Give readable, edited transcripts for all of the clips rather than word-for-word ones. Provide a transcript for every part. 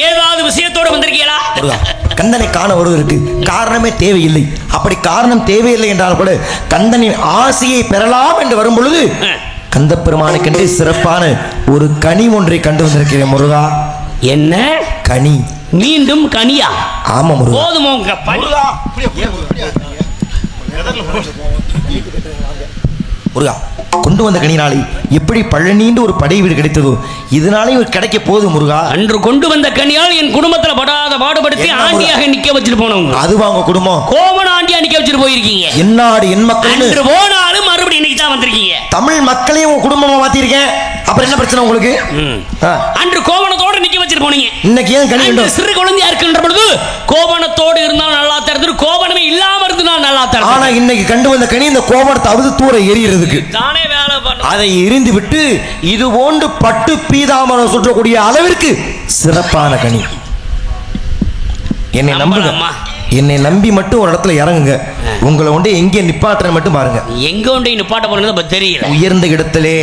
ஏதாவது விஷயத்தோடு வந்திருக்கீங்களா? கந்தனை காண வருவதற்கு காரணமே தேவையில்லை. அப்படி காரணம் தேவையில்லை என்றால் கூட கந்தனின் ஆசையை பெறலாம் என்று வரும் பொழுது கந்த பெருமானுக்கென்றே சிறப்பான ஒரு கனி ஒன்றை கண்டு வந்திருக்கிறேன் முருகா. என்ன கனி? மீண்டும் கனியா? ஆமா முருகா. போதுமோ முருகா, கொண்டு வந்த கனினாலே எப்படி பழனின்னு ஒரு படை வீடு கிடைத்ததோ இதனாலே கிடைக்க போகுது முருகா. அன்று கொண்டு வந்த கனியால் என் குடும்பத்துல படாத பாடுபடுத்தி ஆண்டியாக நிக்க வச்சுட்டு போனவங்க. அது வாங்க குடும்பம் கோவண ஆண்டியா நிக்க வச்சுட்டு போயிருக்கீங்க. என்னாடு என் மக்கள் அன்று போனாலும் மறுபடியும் இன்னைக்கு தான் வந்திருக்கீங்க. தமிழ் மக்களையும் உங்க குடும்பமா மாத்திருக்கேன். அப்புறம் என்ன பிரச்சனை உங்களுக்கு? அன்று கோவணத்தோடு நிக்க வச்சுட்டு போனீங்க. இன்னைக்கு ஏன் கனி வேண்டும்? சிறு குழந்தையா இருக்கின்ற பொழுது கோவணத்தோடு இருந்தால் நல்லா தருது, கோவணமே இல்லாம இருந்தால் நல்லா தருது. ஆனா இன்னைக்கு கண்டு வந்த கனி இந்த கோவணத்தை அவுது தூர எரியறதுக்கு தானே வேலை பண்ண அதை எரிந்து விட்டு இது போன்று பட்டு பீதாமரம் சுற்றக்கூடிய அளவிற்கு சிறப்பான கனி. என்னை நம்புங்க, என்னை நம்பி மட்டும் ஒரு இடத்துல இறங்குங்க. உங்களை ஒன்று எங்கே நிப்பாட்டுற மட்டும் பாருங்க. எங்க ஒன்றை நிப்பாட்ட போறது தெரியல. உயர்ந்த இடத்திலே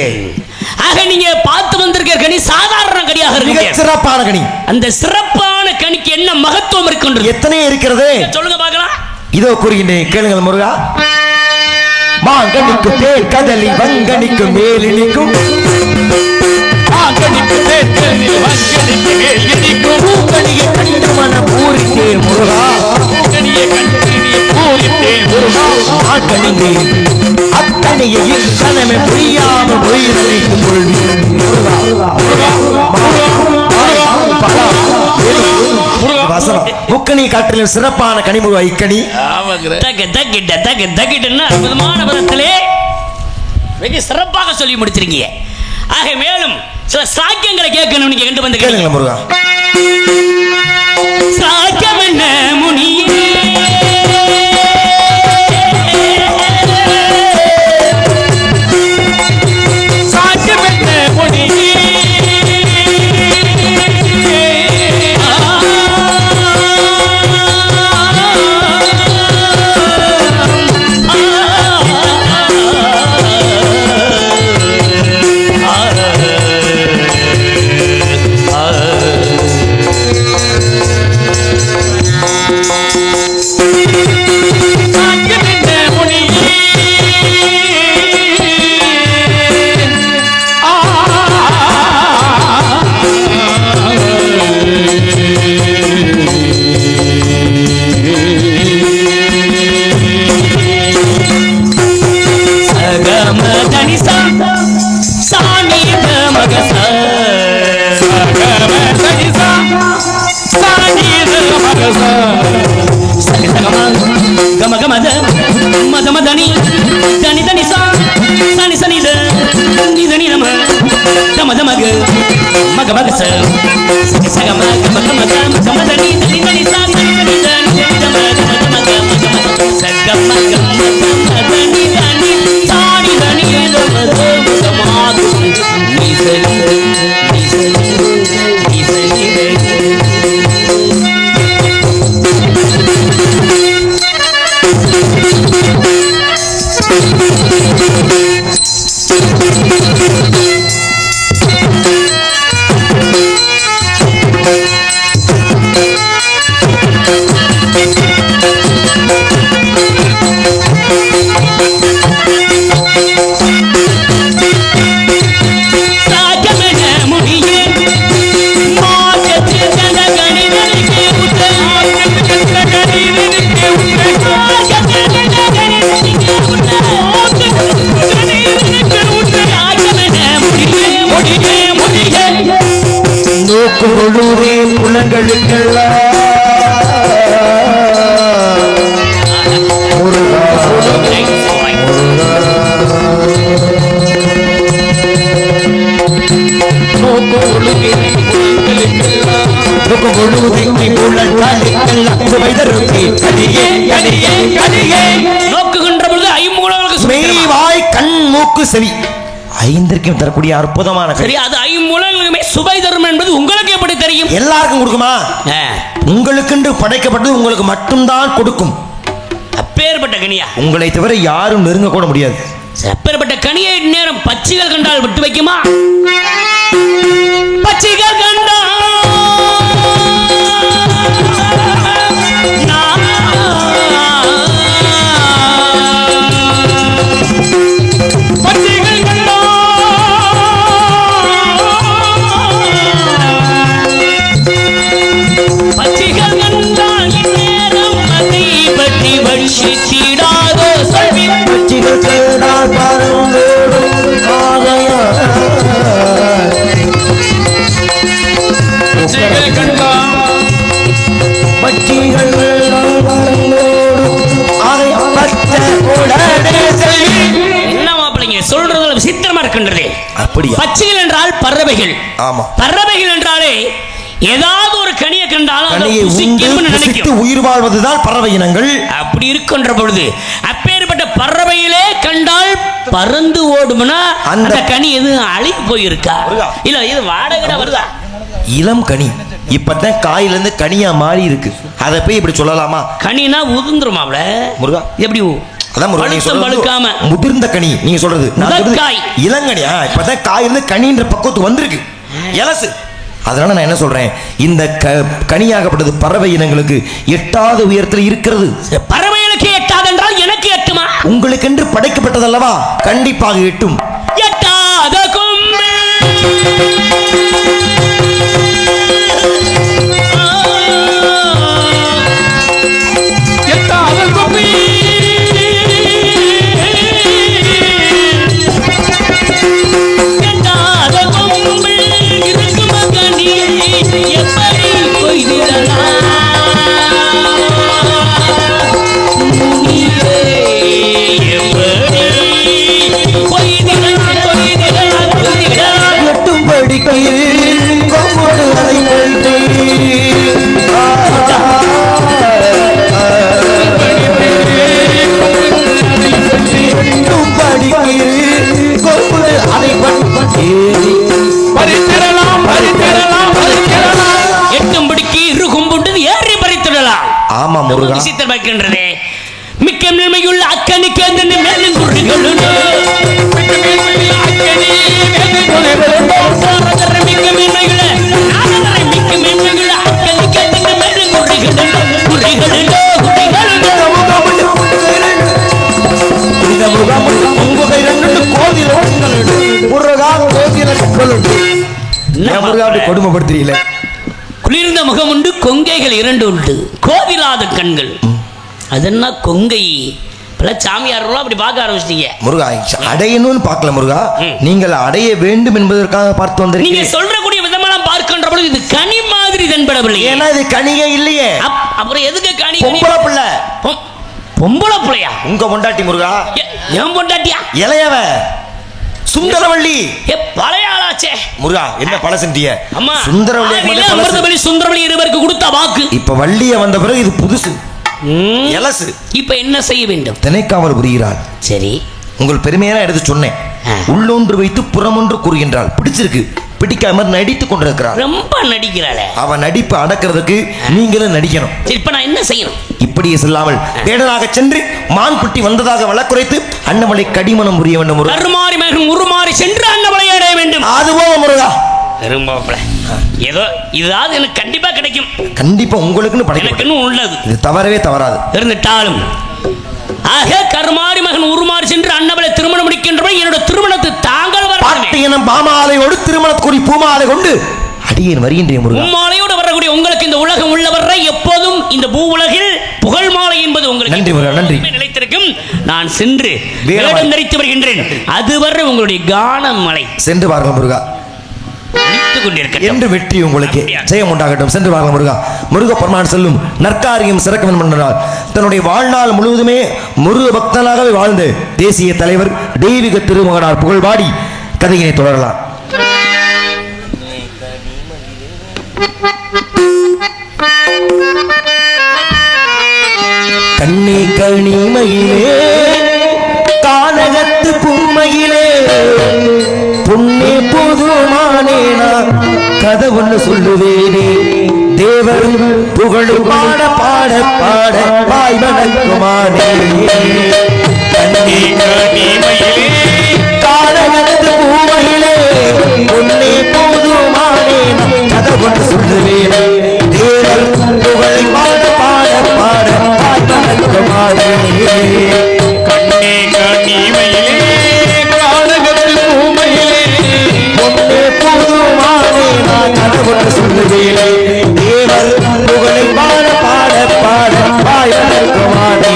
ஆக நீங்க பார்த்து வந்திருக்கிற கனி சாதாரண கனியாக இருக்கு, சிறப்பான கனி. அந்த சிறப்பான கனிக்கு என்ன மகத்துவம் இருக்கின்றது? எத்தனை இருக்கிறது சொல்லுங்க பார்க்கலாம். இதோ கூறுகின்றேன், கேளுங்கள் முருகா. மாங்கனிக்கு தேர் கதலி வங்கனிக்கு மேலினிக்கும் முக்கணி காற்றில் சிறப்பான கனிமுருகா இக்கணி. அற்புதமான பதத்திலே வெகு சிறப்பாக சொல்லி முடிச்சிருக்கீங்க. ஆக மேலும் சில சாக்கியங்களை கேட்கணும். நீங்க கண்டு வந்து கேளுங்க முருகா. சாக்கியம் என்ன முனியே, சாக்கியம் என்ன முனியே, செவி ஐந்திற்கும் தரக்கூடிய அற்புதமான சரி, அது ஐம்புலன்களுமே சுவை தரும் என்பது உங்களுக்கு எப்படி தெரியும்? எல்லாருக்கும் கொடுக்குமா? உங்களுக்கென்று படைக்கப்பட்டது உங்களுக்கு மட்டும்தான் கொடுக்கும். அப்பேற்பட்ட கனியா உங்களை தவிர யாரும் நெருங்க கூட முடியாது. அப்பேற்பட்ட கனியை நேரம் பச்சிகள் கண்டால் விட்டு வைக்குமா? பச்சிகள் கண்டால் அப்படியா? பட்சிகள் என்றால் பறவைகள். ஆமா. பறவைகள் என்றாலே ஏதாவது ஒரு கனியை கண்டாலும் கனியை உண்டு புசித்து உயிர் வாழ்வதுதான் பறவை இனங்கள். அப்படி இருக்கின்ற பொழுது அப்பேற்பட்ட பறவையிலே கண்டால் பறந்து ஓடும்னா அந்த கனி எதுவும் அழுகி போயிருக்கா இல்ல இது வாடகை வருதா? இளம் கனி இப்பதான் காயிலிருந்து கனியா மாறி இருக்கு. அதை போய் இப்படி சொல்லலாமா? கனினா உதிர்ந்துருமாப்ல முருகா. எப்படி முதிர்ந்த கனி நீங்க சொல்றது இளங்கனியா? இப்பதான் காயிலிருந்து கனின்ற பக்குவத்துக்கு வந்திருக்கு இலசு. அதனால நான் என்ன சொல்றேன், இந்த கனியாகப்பட்டது பறவை இனங்களுக்கு எட்டாவது உயரத்தில் இருக்கிறது. பறவைகளுக்கு எட்டாது என்றால் எனக்கு எட்டுமா? உங்களுக்கு என்று படைக்கப்பட்டது அல்லவா, கண்டிப்பாக எட்டும். எட்டாத கொம்பு மிக்க நன்மையுள்ள அக்கனிக்கு மேலும் கொடுமைப்படுத்தீங்கள. குளிர்ந்த முகம் உண்டு, கொங்கைகள் இரண்டு உண்டு, கோவிலாத கண்கள். அதென்ன கொங்கை? சாமியார்கள் அப்படி பார்க்க ஆரம்பிச்சிட்டீங்க. முருகா அடையணும்னு பார்க்கல முருகா, நீங்கள் அடைய வேண்டும் என்பதற்காக பார்த்து வந்திருக்கீங்க. நீங்க சொல்றக்கூடிய விதமெல்லாம் பார்க்கின்ற பொழுது இது கனி மாதிரி தென்படவில்லை. ஏன்னா இது கனியே இல்லையே. அப்புறம் எதுக்கு கனி? பொம்பளை பிள்ளை. பொம்பளை பிள்ளையா? உங்க பொண்டாட்டி முருகா. ஏன் பொண்டாட்டியா? இளையவ சுந்தரவள்ளி. பழைய ஆளாச்சே முருகா. என்ன பழசுன்றிய? அம்மா சுந்தரவள்ளி சுந்தரவள்ளி இருவருக்கு கொடுத்த வாக்கு. இப்ப வள்ளிய வந்த பிறகு இது புதுசு எலசு. இப்ப என்ன செய்ய வேண்டும்? திணைக்காமல் புரிகிறாள். சரி, உங்கள் பெருமையான எடுத்து சொன்னேன். உள்ளொன்று வைத்து புறமொன்று கூறுகின்றாள். பிடிச்சிருக்கு, பிடிக்காம நடித்துக் கொண்டிருக்கிறாள். ரொம்ப நடிக்கிறாளே. அவன் நடிப்பு அடக்கிறதுக்கு நீங்களும் நடிக்கணும். இப்ப நான் என்ன செய்யணும்? இப்படியே சொல்லாமல் வேடனாக சென்று மான் குட்டி வந்ததாக வழக்குரைத்து அன்னமலை கடிமணம் புரிய வேண்டும். கருமாறி மகன் உருமாறி சென்று அன்னமலை அடைய வேண்டும். அதுவோ முருகா ஏதோ இதாவது எனக்கு கண்டிப்பா கிடைக்கும். கண்டிப்பா உங்களுக்குன்னு படைக்கும் உள்ளது. இது தவறவே தவறாது. இருந்துட்டாலும் ஆக கருமாறி மகன் உருமாறி சென்று அன்னவளை திருமணம் முடிக்கின்ற என்னோட திருமணத்தை தாங்கள் பாட்டியனம் பாமாலையோடு திருமணக்குறி பூமாலை கொண்டு அடியேன் வருகின்றேன் முருகா. பூமாலையோடு வரக்கூடிய உங்களுக்கு இந்த உலகம் உள்ளவரை எப்போதும் இந்த பூ உலகில் புகழ் மாலை என்பது உங்களுக்கு நன்றி முருகா, நன்றி நிலைத்திருக்கும். நான் சென்று வேடம் தரித்து வருகின்றேன். அதுவரை உங்களுடைய கானம் மலை சென்று பாருங்கள் முருகா. என்று வெற்றி உங்களுக்கு ஜெயம் உண்டாகட்டும். சென்று வாங்க முருகா. முருக பெருமான் செல்லும் நற்காரியம் சிறக்க வேண்டும் என்றால் தன்னுடைய வாழ்நாள் முழுவதுமே முருக பக்தனாகவே வாழ்ந்து தேசிய தலைவர் தெய்வீக திருமகனார் புகழ்பாடி கதையினை தொடரலாம். கண்ணி கனிமயிலே கானகத்து பூமையிலே பொன்னே போதுமானே நான் கதை ஒன்று சொல்லுவேனே. தேவர் புகழ் பாட பாட பாட வாய் வணங்குமானே. கண்ணி கனிமயிலே கானகத்து பூமையிலே பொன்னே போதுமானே நான் கதை ஒன்று சொல்லுவேனே. தேவர் புகழ் பாட பாட பாட வாய் வணங்குமானே. கண்ணி கனிமயிலே சொல்லுவேனே. தேவர் புகழை பாட பாட பாட பாய் வணங்குமானே.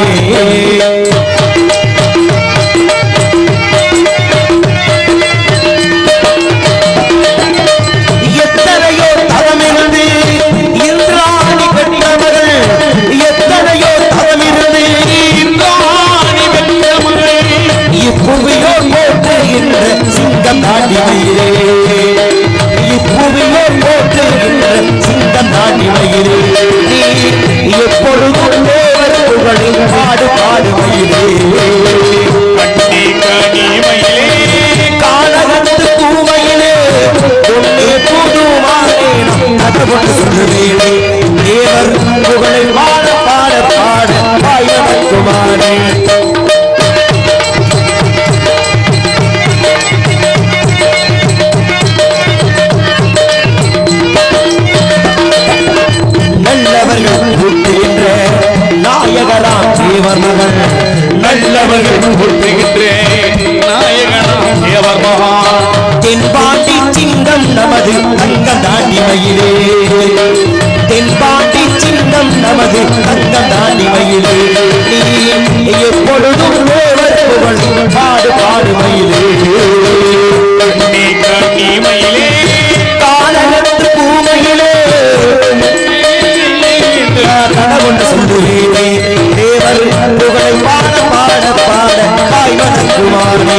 மயிலே தென்பாண்டி சின்னம் நமது தங்கம் தாண்டிமையிலே நீ எப்பொழுதும் தேவர் புகழ் பாடு பாடு மயிலே மயிலே காலகத்து பூமையிலே கனவுண்டு சொல்லுவேனே தேவர் புகழை பாட பாட பாட பாய்வனக்குமாரே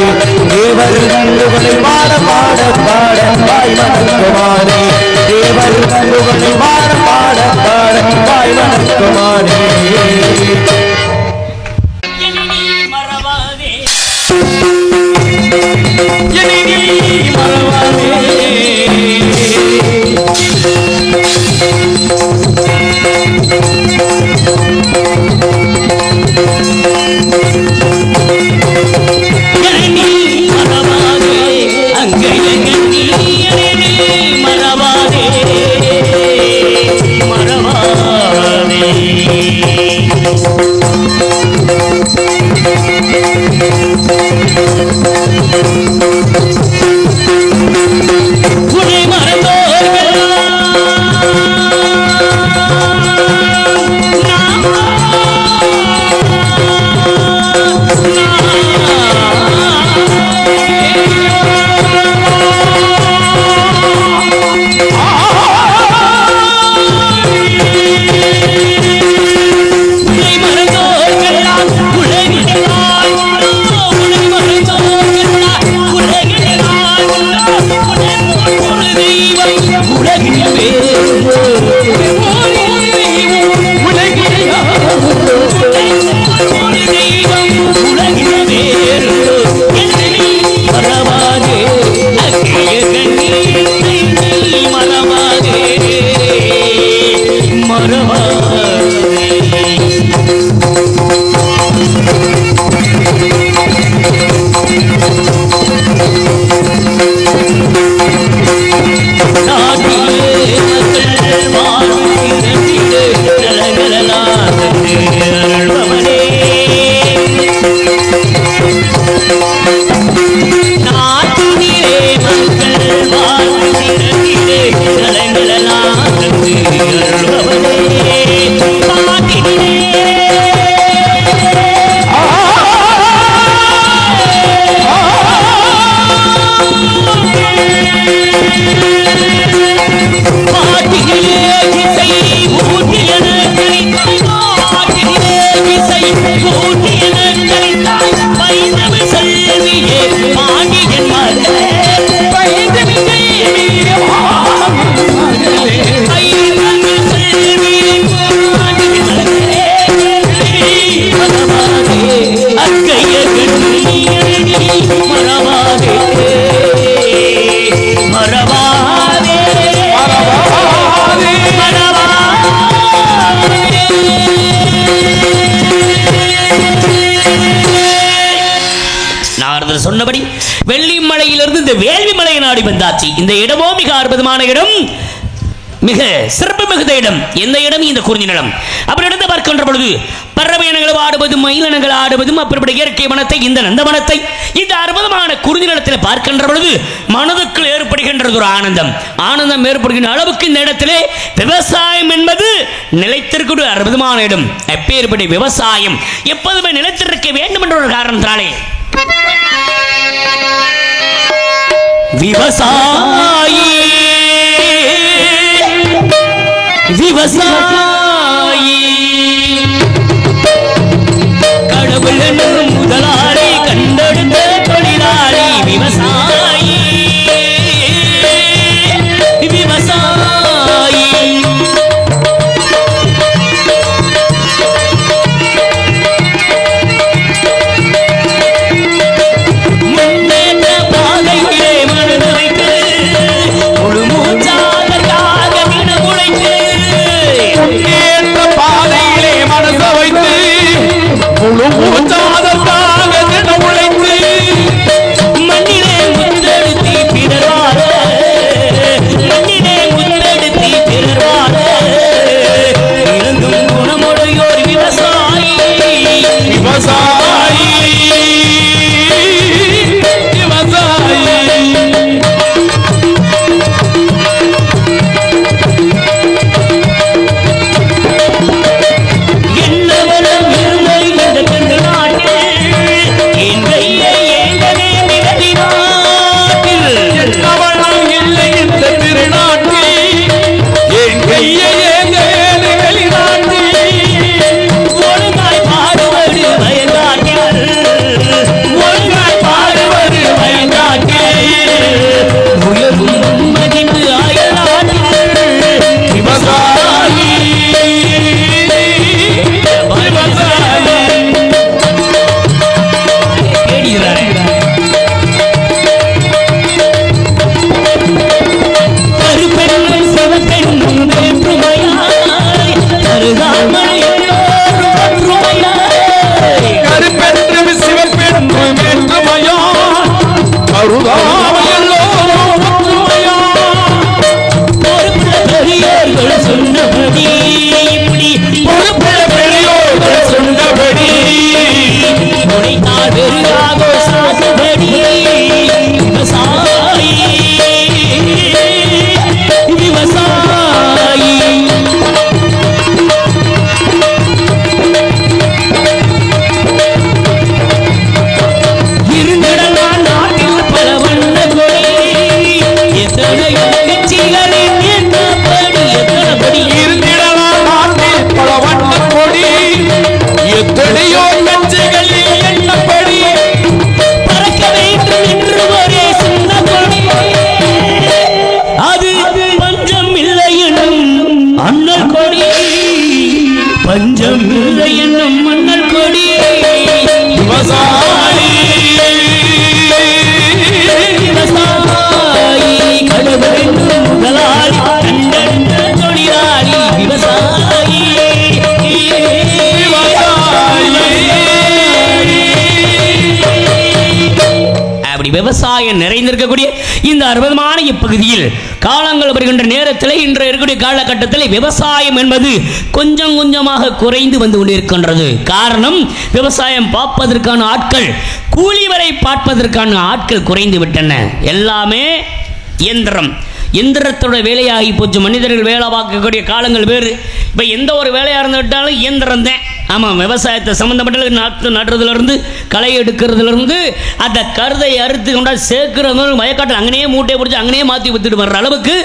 தேவர் புகழை பாட பாட பாட பாய்வனக்குமாரே தேவர் புகழை பாட பாட பாட பாய்வனக்குமாரே சொன்னபடி வெள்ளிமலையிலிருந்து இந்த வேள்வி மலையை நாடி வந்தாச்சு. இந்த இடமோ மிக அற்புதமான இடம், மிக சிறப்பு மிகுந்த இடம். எந்த இடம்? இந்த குறிஞ்சி நிலம். அப்படி இடத்தை பார்க்கின்ற பொழுது பறவையினங்கள் ஆடுவதும் மயிலினங்கள் ஆடுவதும் அப்படிப்பட்ட இயற்கை வனத்தை, இந்த நந்தவனத்தை, இந்த அற்புதமான குறிஞ்சி நிலத்தில் பார்க்கின்ற பொழுது மனதுக்குள் ஏற்படுகின்றது ஒரு ஆனந்தம். ஆனந்தம் ஏற்படுகின்ற அளவுக்கு இந்த இடத்திலே விவசாயம் என்பது நிலைத்திருக்கிற அற்புதமான இடம். எப்பேற்பட்ட விவசாயம் எப்போதுமே நிலைத்திருக்க வேண்டும் என்ற ஒரு காரணத்தாலே விவசாயி விவசாயி கடவுள் என்னும் முதலாளி கண்டெடுத்த தொழிலாளி விவசாயி விவசாயி முன்னேற்ற பஞ்சம் இல்லை என்னும் மன்னல் கொடி விவசாயி கடவுள் முதலாளி கண்ட தொழிலாளி விவசாயி அப்படி விவசாயம் நிறைந்திருக்கக்கூடிய இந்த அற்புதமான இப்பகுதியில் காலங்கள் வருகின்ற நேரத்தில் இன்று இருக்கக்கூடிய காலகட்டத்தில் விவசாயம் என்பது கொஞ்சம் கொஞ்சமாக குறைந்து வந்து கொண்டிருக்கின்றது. காரணம், விவசாயம் பார்ப்பதற்கான ஆட்கள், கூலி வரை பார்ப்பதற்கான ஆட்கள் குறைந்து விட்டன. எல்லாமே இயந்திரம், இயந்திரத்தோட வேலையாகி போச்சு. மனிதர்கள் வேலை பார்க்கக்கூடிய காலங்கள் வேறு. இப்போ எந்த ஒரு வேலையாக இருந்துவிட்டாலும் இயந்திரம் தான். ஆமாம், விவசாயத்தை சம்மந்தப்பட்ட நாற்று நடுறதுலேருந்து களை எடுக்கிறதுலேருந்து அந்த கருதை அறுத்து கொண்டா சேர்க்கிறது வயக்காட்டில் அங்கேயே மூட்டையை பிடிச்சி அங்கேயே மாற்றி வித்துட்டு வர்ற அளவுக்கு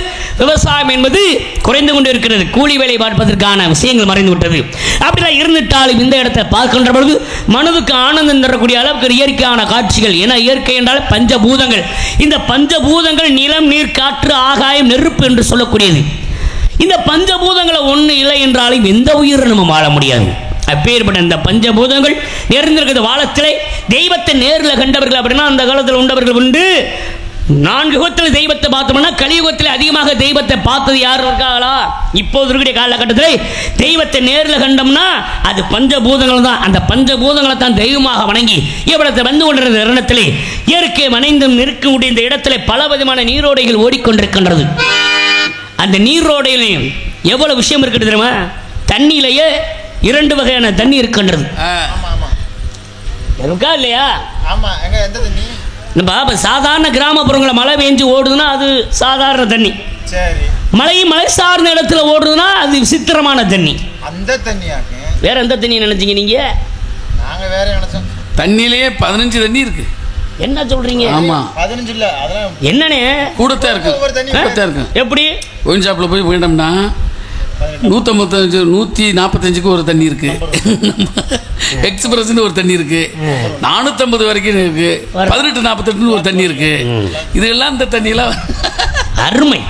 விவசாயம் என்பது குறைந்து கொண்டு இருக்கிறது. கூலி வேலை பார்ப்பதற்கான விஷயங்கள் மறைந்து விட்டது. அப்படிலாம் இருந்துட்டாலும் இந்த இடத்தை பார்க்கின்ற பொழுது மனதுக்கு ஆனந்தம் தரக்கூடிய அளவுக்கு இயற்கையான காட்சிகள். ஏன்னா இயற்கை என்றால் பஞ்சபூதங்கள். இந்த பஞ்சபூதங்கள் நிலம், நீர், காற்று, ஆகாயம், நெருப்பு என்று சொல்லக்கூடியது. இந்த பஞ்சபூதங்களை ஒன்று இல்லை என்றாலும் எந்த உயிரும் நம்ம வாழ முடியாது. அப்பேற்பட்ட இந்த பஞ்சபூதங்கள் நிறைந்திருக்கிற வாழத்திலே தெய்வத்தை நேரில் கண்டவர்கள் அப்படின்னா அந்த காலத்தில் உண்டவர்கள் உண்டு. 4 யுகத்தில் தெய்வத்தை பார்த்தோம்னா கலியுகத்தில் அதிகமாக தெய்வத்தை பார்த்தது யார் இருக்காங்களா? இப்போது இருக்கிற காலகட்டத்தில் தெய்வத்தை நேரில் கண்டோம்னா அது பஞ்சபூதங்கள் தான். அந்த பஞ்சபூதங்களை தான் தெய்வமாக வணங்கி இவ்வளத்தை வந்து கொண்டிருந்த தருணத்திலே இயற்கை மனைந்தும் நிற்கக்கூடிய இந்த இடத்துல பல விதமான நீரோடைகள் ஓடிக்கொண்டிருக்கின்றது. அந்த நீரோடையிலையும் எவ்வளவு விஷயம் இருக்குது தெரியுமா? தண்ணியிலேயே 2 வகையான தண்ணி இருக்கின்றது. இருக்கா இல்லையா? நம்ம சாதாரண கிராமப்புறங்களில் மழை பெஞ்சு ஓடுதுன்னா அது சாதாரண தண்ணி. மழை சார்ந்த இடத்துல ஓடுதுன்னா அது விசித்திரமான தண்ணி. அந்த தண்ணி வேற எந்த தண்ணி நினைச்சீங்க நீங்க? நாங்க வேற நினைச்சோம். தண்ணியிலேயே 15 தண்ணி இருக்கு. என்ன சொல்றீங்க? ஆமா, 15 இல்ல, அதெல்லாம் என்னனே கூடத்தான் இருக்கு. கூடத்தான் இருக்கு. எப்படி ஒயின் ஷாப்ல போய் போயிட்டோம்னா 155 145க்கு ஒரு தண்ணி இருக்கு. எக்ஸ்பிரஸ் ஒரு தண்ணி இருக்கு. 450 வரைக்கும் இருக்கு. 1848 ஒரு தண்ணி இருக்கு. இதெல்லாம் இந்த தண்ணியெல்லாம் அருமை.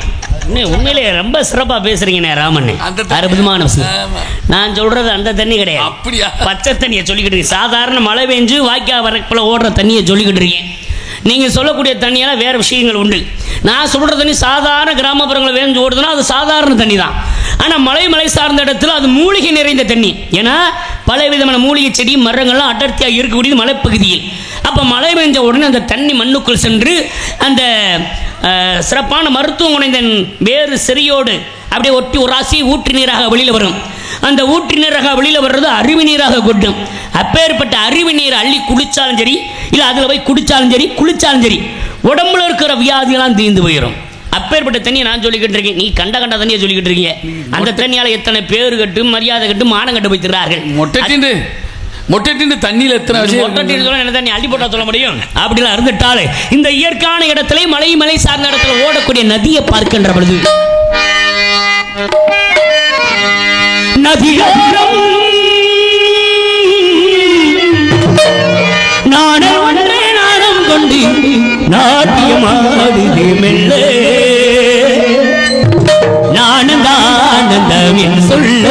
உண்மையிலே ரொம்ப சிறப்பா பேசுறீங்க ராமன். அற்புதமான விஷயம். நான் சொல்றது அந்த தண்ணி கிடையாது. அப்படியா? பச்சை தண்ணியை சொல்லிக்கிட்டு இருக்கீங்க. சாதாரண மழை பெஞ்சு வாய்க்கா வரப்புல ஓடுற தண்ணியை சொல்லிக்கிட்டு இருக்கீங்க. நீங்கள் சொல்லக்கூடிய தண்ணியெல்லாம் வேறு விஷயங்கள் உண்டு. நான் சொல்கிற தண்ணி சாதாரண கிராமப்புறங்களில் வேஞ்சு ஓடுதுன்னா அது சாதாரண தண்ணி தான். ஆனால் மலை சார்ந்த இடத்துல அது மூலிகை நிறைந்த தண்ணி. ஏன்னா பல விதமான மூலிகை செடி மரங்கள்லாம் அடர்த்தியாக இருக்கக்கூடியது மலைப்பகுதியில். அப்போ மழை பெஞ்ச உடனே அந்த தண்ணி மண்ணுக்குள் சென்று அந்த சிறப்பான மருத்துவம் குறைந்த வேறு செறியோடு அப்படியே ஒட்டி ஒரு ராசி ஊற்று நீராக வெளியில் வரும். அந்த ஊற்று நீராக வெளியில் வர்றது அருவி நீராக கொட்டும். அப்பேற்பட்ட அருவி நீரை அள்ளி குடித்தாலும் சரி, இல்லை அதில் போய் குடித்தாலும் சரி, குளித்தாலும் சரி, உடம்புல இருக்கிற வியாதியெல்லாம் தீர்ந்து போயிடும். அப்பேற்பட்ட தண்ணியை நான் சொல்லிக்கிட்டு இருக்கேன். நீ கண்ட தண்ணியை சொல்லிக்கிட்டு இருக்கீங்க. அந்த தண்ணியால் எத்தனை பேர் கட்டு, மரியாதை கட்டு, மானம் கட்டு வைத்திருக்கிறார்கள். மொட்டை தண்ணியில் எத்தனை என்ன தண்ணி அள்ளி போட்டா சொல்ல முடியும்? அப்படிலாம் இருந்துட்டாலே இந்த இயற்கையான இடத்துல மலை சார்ந்த இடத்துல ஓடக்கூடிய நதியை பார்க்கின்ற பொழுது நதியோரம் நாடம் கொண்டு நாட்டியமாடுது மெல்ல நானந்தானந்தம் சொல்ல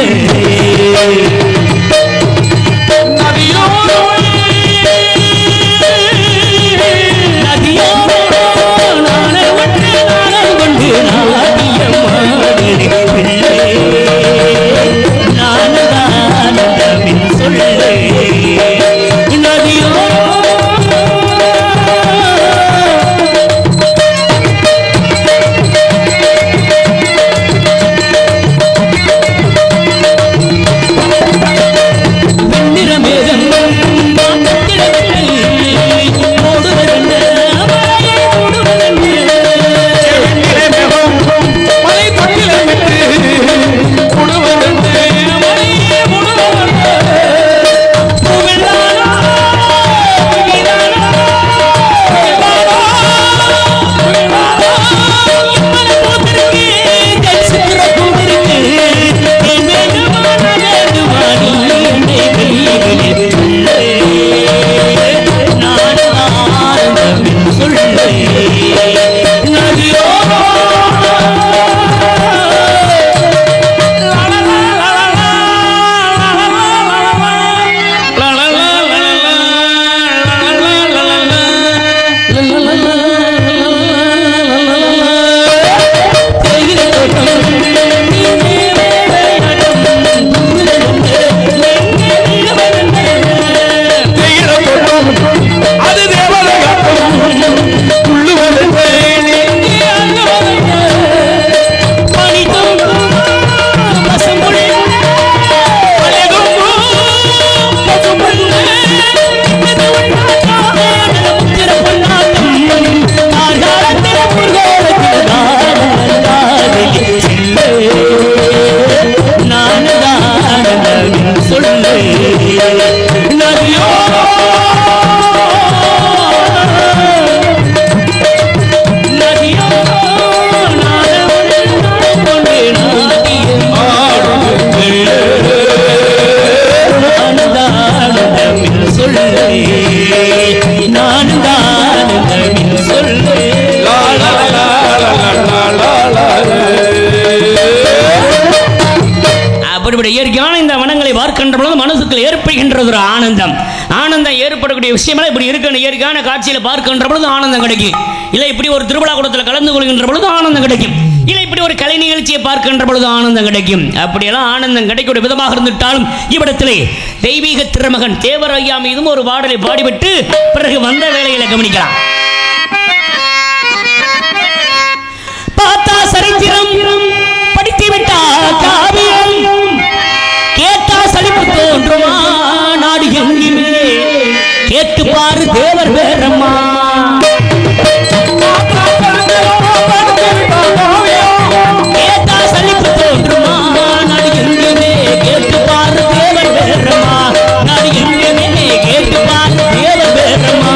இப்படி இயற்கையான இந்த வனங்களை பார்க்கின்ற பொழுது மனசுக்குள் ஏற்படுகின்ற ஒரு ஆனந்தம் ஏற்படக்கூடிய விஷயமெல்லாம் இப்படி இருக்கிற இயற்கையான காட்சியில பார்க்கின்ற பொழுது ஆனந்தம் கிடைக்கும். இல்லை இப்படி ஒரு திருவிழா கூடத்தில் கலந்து கொள்கின்ற பொழுது ஆனந்தம் கிடைக்கும். இல்லை இப்படி ஒரு கலை நிகழ்ச்சியை பார்க்கின்ற பொழுது ஆனந்தம் கிடைக்கும். அப்படியெல்லாம் ஆனந்தம் கிடைக்கக்கூடிய விதமாக இருந்துட்டாலும் இவ்விடத்திலே தெய்வீக திருமகன் தேவரையா மீதும் ஒரு பாடலை பாடிவிட்டு பிறகு வந்த வேலைகளை கவனிக்கலாம். பார்த்தா சரித்திரம் படித்து விட்டா காவியம் கேட்டா சலிப்பு தோன்றுமா நாடு எங்கிலே கேட்டு பாரு தேவர் பேரம்மா கேட்டா சலிப்பு தோன்றுமா நாடு எங்கிலே கேட்டு பாரு தேவர் பேரம்மா நாடு எங்கிலே கேட்டு பாரு தேவர் பேரம்மா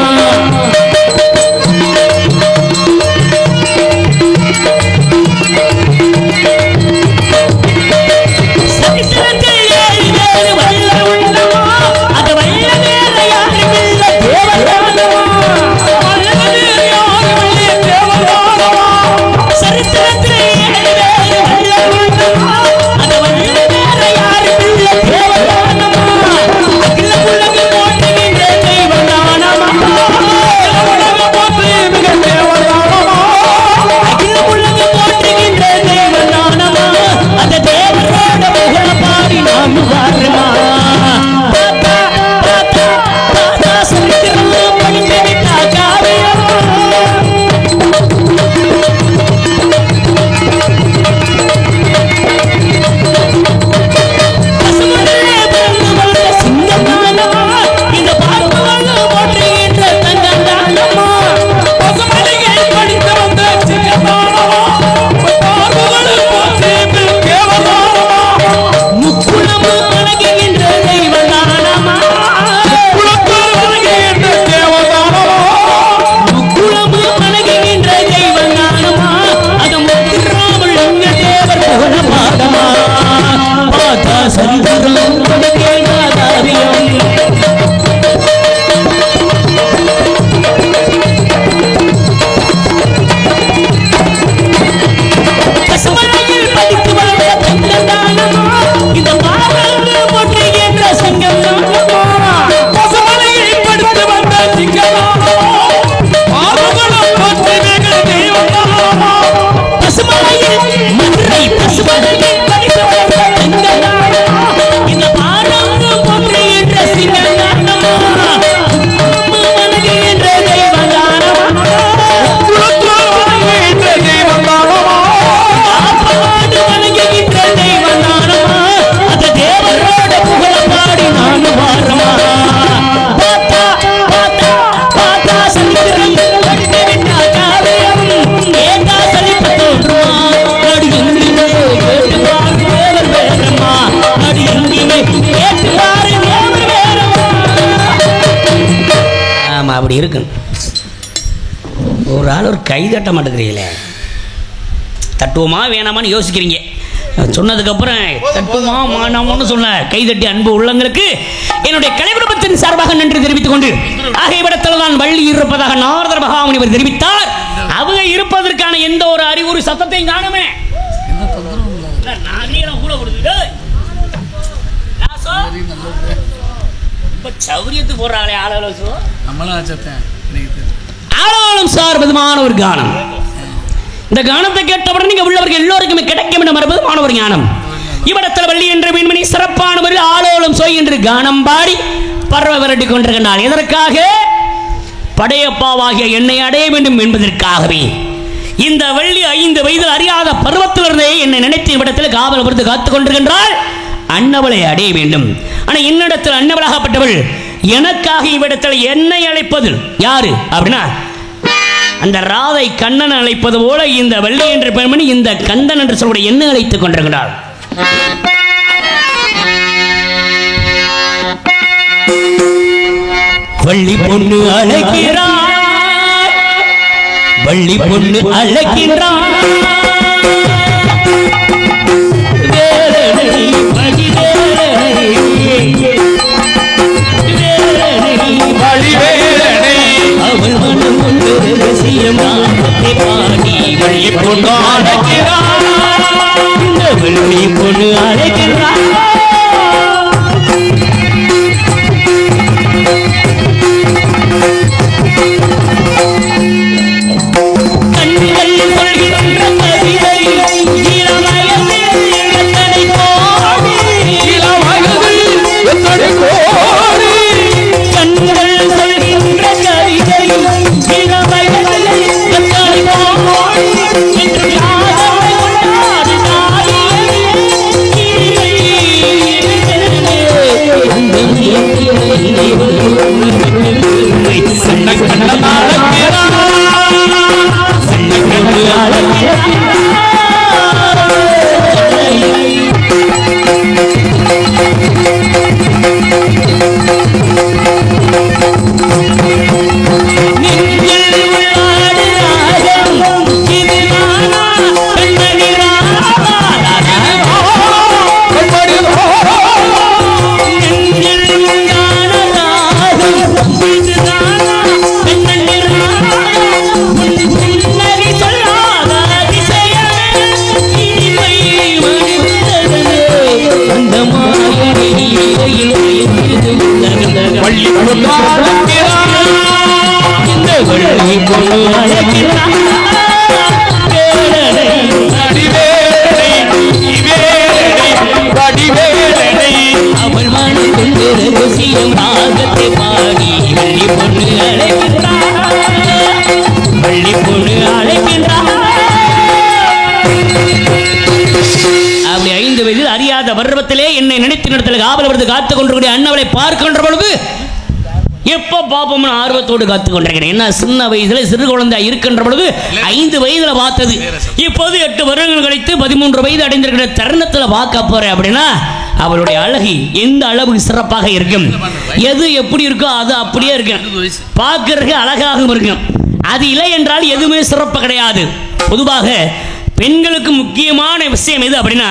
அப்படி இருக்கு. ஒரு ஆள் ஒரு கை தட்ட மாட்டேங்கிறீங்களே, தட்டுவோமா வேணாமான்னு யோசிக்கிறீங்க. சொன்னதுக்கப்புறம் தட்டுவோமா வேணாமான்னு சொன்ன கை தட்டி அன்பு உள்ளங்களுக்கு என்னுடைய கலைக்குடும்பத்தின் சார்பாக நன்றி தெரிவித்துக் கொண்டு ஆகியவிடத்தில் தான் வள்ளி இருப்பதாக நாரதர் மகாமுனிவர் தெரிவித்தார். அவங்க இருப்பதற்கான எந்த ஒரு அறிகுறி சத்தத்தையும் காணுமே. சௌரியத்துக்கு போடுறாங்களே ஆளாலும் சார் விதமான ஒரு கானம். இந்த கானத்தை கேட்டவுடன் நீங்க உள்ளவர்கள் எல்லோருக்குமே கிடைக்கும் என்ற மரபுதமான ஒரு ஞானம். இவ்விடத்தில் வள்ளி என்ற பெண்மணி சிறப்பான முறையில் ஆளோலம் சோய் என்று கானம் பாடி பறவை விரட்டி கொண்டிருக்கின்றார். எதற்காக? படையப்பாவாகிய என்னை அடைய வேண்டும் என்பதற்காகவே. இந்த வள்ளி 5 வயதில் அறியாத பருவத்திலிருந்தே என்னை நினைத்த இவ்விடத்தில் காவல் பொறுத்து காத்துக் கொண்டிருக்கின்றாள். அன்னவளை அடைய வேண்டும். ஆனால் என்னிடத்தில் அன்னவளாகப்பட்டவள் எனக்காக இவ்விடத்தில் என்னை அழைப்பது யாரு அப்படின்னா அந்த ராதை கண்ணன் அழைப்பது போல இந்த வள்ளி என்ற பெண்மணி இந்த கந்தன் என்று சொல்லுடைய என்ன அழைத்துக் கொண்டிருக்கிறாள். வள்ளி பொண்ணு அழைக்கிறார், வள்ளி பொண்ணு அழைக்கிறார், அவள் மனம் ஒன்று ரசியம் பாடி வள்ளி பொண்ணு அழைக்கிறார், இந்த வள்ளி பொண்ணு அழைக்கிறார். அறியாத பருவத்திலே என்னை நினைத்து நடத்தல் காவல் விடுத்து காத்துக் கொண்டிருக்கிற அண்ணவளை பார்க்கின்ற பொழுது எப்ப பாப்போம் ஆர்வத்தோடு காத்துக் கொண்டிருக்கிறேன். என்ன சின்ன வயசுல சிறு குழந்தை இருக்கின்ற பொழுது 5 வயதுல பார்த்தது, இப்போது 8 வருடங்கள் கழித்து 13 வயது அடைந்திருக்கிற தருணத்துல பார்க்க போறேன் அப்படின்னா அவளுடைய அழகு எந்த அளவுக்கு சிறப்பாக இருக்கும், எது எப்படி இருக்கோ அது அப்படியே இருக்கும், பார்க்கறதுக்கு அழகாகவும் இருக்கும். அது இல்லை என்றால் எதுவுமே சிறப்பு கிடையாது. பொதுவாக பெண்களுக்கு முக்கியமான விஷயம் எது அப்படின்னா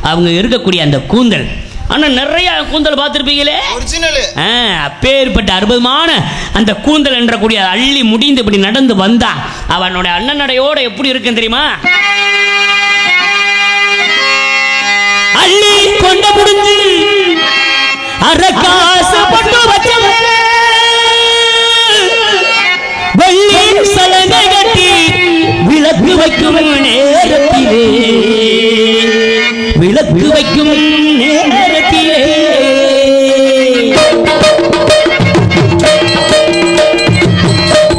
அவங்க இருக்கக்கூடிய அந்த கூந்தல். ஆனா நிறைய கூந்தல் பார்த்திருப்பீங்களே, அப்பேற்பட்ட அற்புதமான அந்த கூந்தல் என்ற கூடிய அள்ளி முடிந்து இப்படி நடந்து வந்தா அவனுடைய அண்ணன் நடையோட எப்படி இருக்கு தெரியுமா? அள்ளி கொண்ட முடிஞ்சு அரக்காசு பட்டு வச்ச வெள்ளி சலங்கை கட்டி விளக்கு வைக்கும் நேரத்திலே, விளக்கு வைக்கும் நேரத்திலே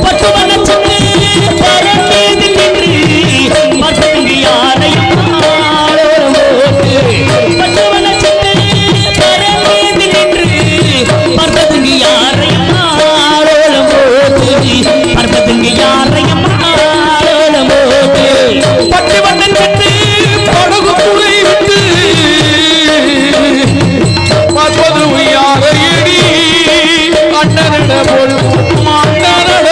பட்டு மனச்சுக்கு பரமேது நின்று பட்டு யாரையும் ஆளோடு பட்டு மனச்சுக்கு பரமேது நின்று பட்டதுங்க யாரையும் ஆளோடு பட்டதுங்க யாரையும் ஆளோடு பட்டு வண்ணன் கட்டு படகு புலை விட்டு பார்ப்பது யாரையடி அண்ணனிட போல் அண்ணனட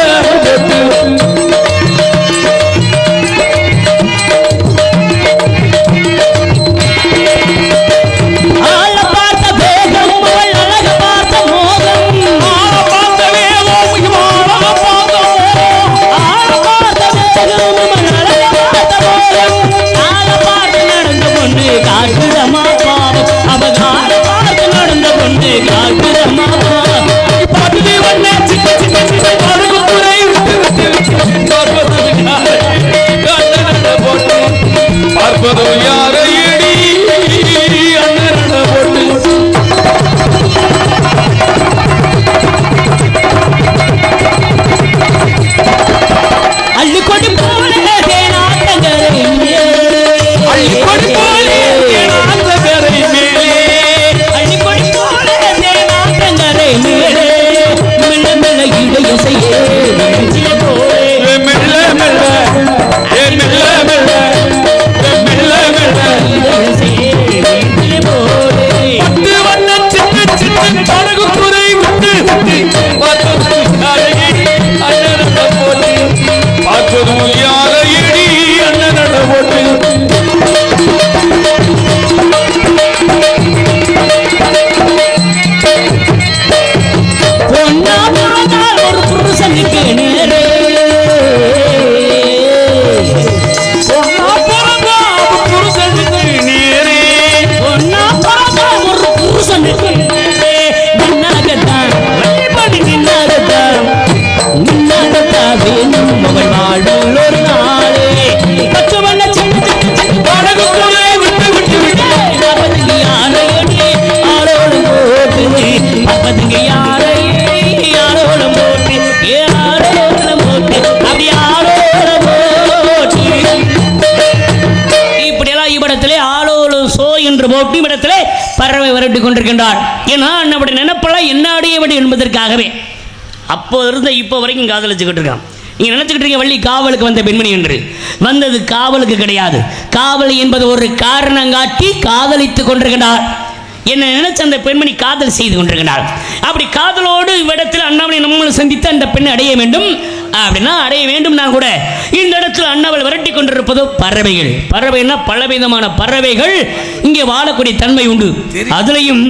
ஆள பார்த்த வேகம் அவள் அழக பார்த்த மோகம், ஆள பார்த்த வேகம் ஆள பார்த்த வேகம் அவள் அழக பார்த்த மோகம், ஆள பார்த்து நடந்த பொண்ணு காட்டுதமா பாவம், அவ ஆள பார்த்து நடந்த பொண்ணு காட்டுதமா பாட்டு வண்ண சின்ன சின்ன சின்ன படகு புரை பார்ப்பது யாரையடி அண்ணனட போட்டு அள்ளிக்கொடி போல தேனாட்டங்கரை அள்ளிக்கொடி போலே தேனாட்டங்கரை மேலே அள்ளிக்கொடி போல தேனாட்டங்கரை மேலே மெல்ல மெல்ல இடைய செய்ய போலே மெல்ல மெல்ல மெல்ல மெல்ல மெல்ல மெல்ல இடைய செய்ய போலே பட்டு வண்ண சின்ன சின்ன படகு புரை விட்டு பார்ப்பது யாரையடி அண்ணனட போட்டு பார்ப்பது யாரையடி அண்ணனட போட்டு பொன்னா பிறந்தால் ஒரு புருஷனுக்கு நேரே பொன்னா பிறந்தா புருஷனுக்கு நேரே பொன்னா பிறந்தால் ஒரு புருஷனுக்கு நேரே நின்னாகத்தான் வழிபடி நின்னாகத்தான் நின்னாகத்தான் வேணும் மகள் வாழ்வில் ஒரு நாளே பச்சை வண்ண சின்ன சின்ன சின்ன படகு புரை விட்டு விட்டு விட்டு அப்பதுங்க யாரையடி ஆளோடு போட்டு அப்பதுங்க யாரையடி ஆளோடு போட்டு ஆளோடு போட்டு அப்படி ஆளோடு போட்டு இப்படியெல்லாம் இவ்விடத்திலே ஆளோடு சோ என்று போட்டு இவ்விடத்திலே பறவை விரட்டி கொண்டிருக்கின்றார். ஏன்னா நம்முடைய நினைப்பெல்லாம் என்ன அடைய வேண்டும் என்பதற்காகவே அப்போ இருந்த இப்போ வரைக்கும் காதலிச்சுக்கிட்டு இருக்கான். நீங்க நினைச்சுக்கிட்டு இருக்கீங்க வள்ளி காவலுக்கு வந்த பெண்மணி என்று. வந்தது காவலுக்கு கிடையாது. காவல் என்பது ஒரு காரணம் காட்டி காதலித்துக் கொண்டிருக்கிறார். என்ன நினைச்சு அந்த பெண்மணி காதல் செய்து கொண்டிருக்கிறார். அப்படி காதலோடு இவ்விடத்தில் அண்ணாமலை நம்மளை சந்தித்து அந்த பெண்ணை அடைய வேண்டும் அப்படின்னா அடைய வேண்டும்னா கூட இந்த இடத்துல அண்ணாவல் விரட்டி கொண்டிருப்பதோ பறவைகள். பறவைன்னா பலவிதமான பறவைகள் இங்கே வாழக்கூடிய தன்மை உண்டு. அதுலயும்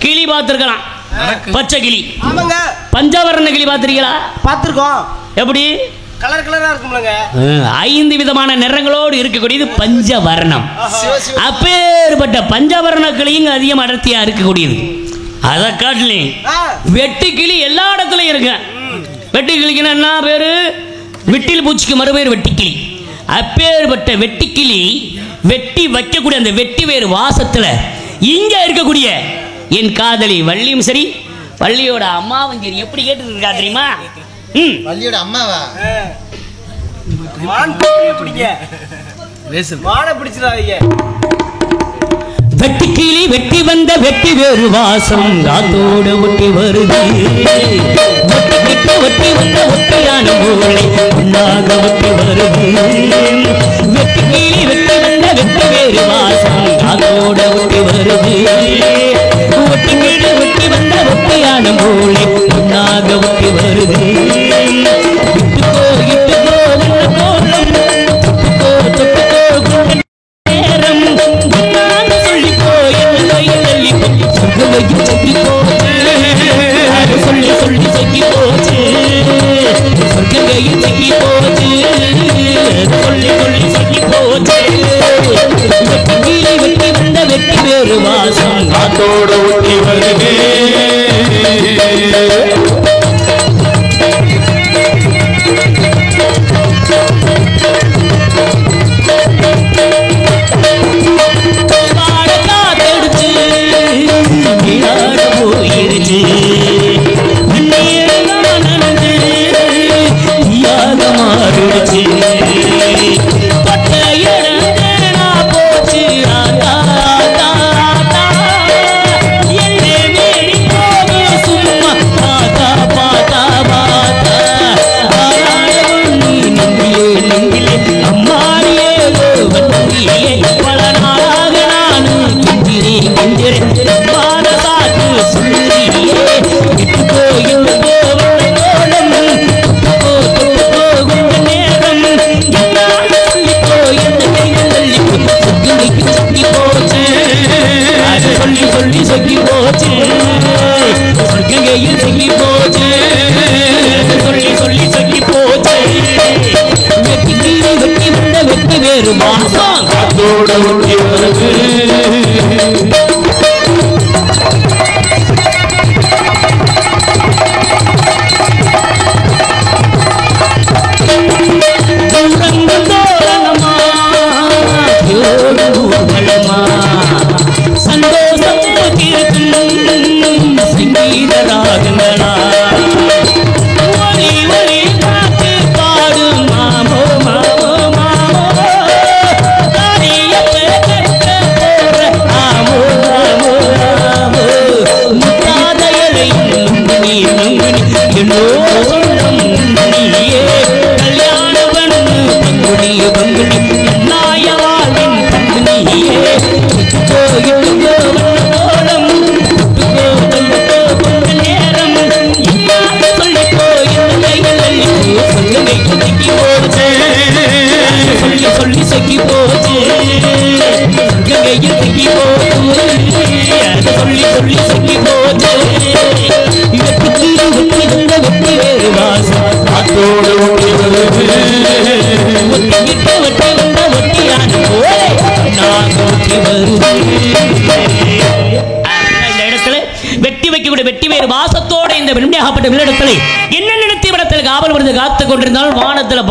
கிளி பார்த்திருக்கலாம், பச்சை கிளி. ஆமாங்க, பஞ்சவர்ண கிளி பார்த்திருக்கீங்களா? பார்த்திருக்கோம். எப்படி? கலர் கலரா இருக்கும்லங்க. 5 விதமான நிறங்களோடு இருக்கக்கூடியது பஞ்சவர்ணம். அப்பேற்பட்ட பஞ்சவர்ண கிளியும் அதிகம் அடர்த்தியா இருக்கக்கூடியது. அதை காட்டிலையும் வெட்டு கிளி எல்லா இடத்துலையும் இருக்கு. வெட்டி கிளிக்கு என்ன பேரு? வெட்டில் பூச்சிக்கு மறுபேர் வெட்டிக்கிளி. அப்பேற்பட்ட வெட்டிக்கிளி வெட்டி வைக்கக்கூடிய அந்த வெட்டி வேறு வாசத்துல இங்க இருக்கக்கூடிய என் காதலி வள்ளியும் சரி, வள்ளியோட அம்மாவும் சரி எப்படி கேட்டு இருக்கா தெரியுமா? வள்ளியோட அம்மாவா? மான் பிடிங்க, மானை பிடிச்சிடாதீங்க. வெட்டி கிளி வெட்டி வந்த வெட்டி வேறு வாசம் காத்தோட ஒட்டி வருது. ஒட்டி வந்த ஒட்டியான மூளை ஒன்னாக ஒட்டி வருது. வெட்டி கிளி வெட்டி வந்த வெட்டி வேறு வாசம் காத்தோட ஒட்டி வருது. ஒட்டி கிளி வெட்டி வந்த ஒட்டியான மூளை ஒன்னாக ஒட்டி வருது. இட்டுக்கோ இட்டுக்கோ வந்த கோலம், தொட்டுக்கோ தொட்டுக்கோ நேரம் சொல்லி சொல்லி சொல்லி போச்சு. சொர்க்கங்கையில் தங்கி போச்சு. சொல்லி சொல்லி சொல்லி போச்சு. வெட்டி வெட்டி வந்த வெட்டி வேறு வாசம் காத்தோட ஒட்டி வருது.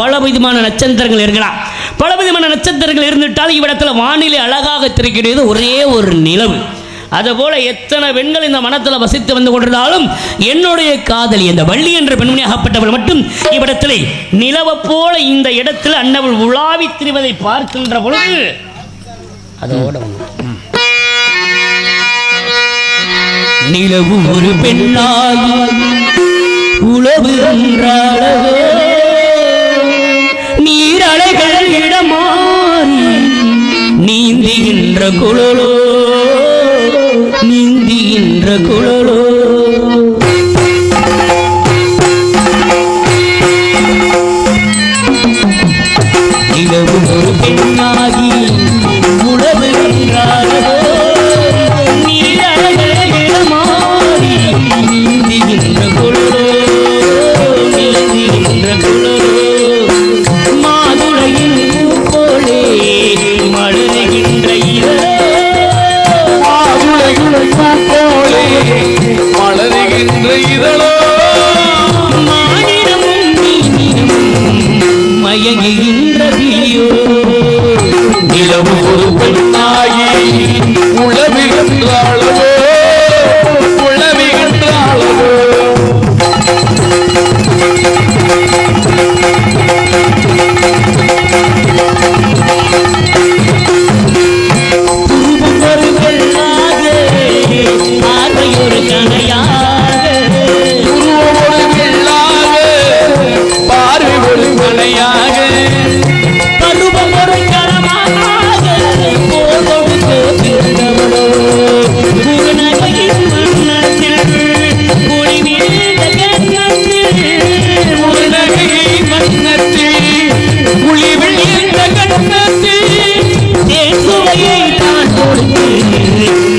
பலவிதமான நட்சத்திரங்கள் இருக்கலாம். பலவிதமான நட்சத்திரங்கள் இருந்துட்டால் இவ்விடத்தில் வானிலை அழகாக தெரிகிறது ஒரே ஒரு நிலவு. அதுபோல எத்தனை பெண்கள் இந்த மனத்தில் வசித்து வந்து கொண்டிருந்தாலும் என்னுடைய காதலி இந்த வள்ளி என்ற பெண்மணியாகப்பட்டவள் மட்டும் இவ்விடத்திலே நிலவை போல இந்த இடத்தில் அண்ணவள் உலாவி திரிவதை பார்க்கின்ற பொழுது அதோட நிலவு ஒரு பெண்ணாகி உழவு நீரலைகள் இடமாறி நீந்துகின்ற குழலோ நீந்துகின்ற குழலோ நிலவு ஒரு பெண்ணாகி உழவுகின்றாரோ நீரலைகள் இடமாறி நீந்துகின்ற குழலோ நீந்துகின்ற குழலோ மாதுளையின் போலே மலர்கின்ற மலருகின்ற இதழோ மானிடமும் நீனிடமும் மயங்குகின்ற விழியோ நிலவு ஒரு பெண்ணாகி உளவுகின்ற அளவோ உளவுகின்ற அளவோ பார்வையொரு கணையாக ஒரு வெள்ளாக பார்வை ஒரு மலையாக பருவம் ஒரு களமாக போதொடுக்க பிறந்தவளோ குருநகையின் மன்னத்தில் குடிவிழுந்த கன்னத்தில் ஒரு நகையை மன்னத்தில் குழிவில் இந்த கண்ணத்தில் தேசுவையை தான் கொடுத்து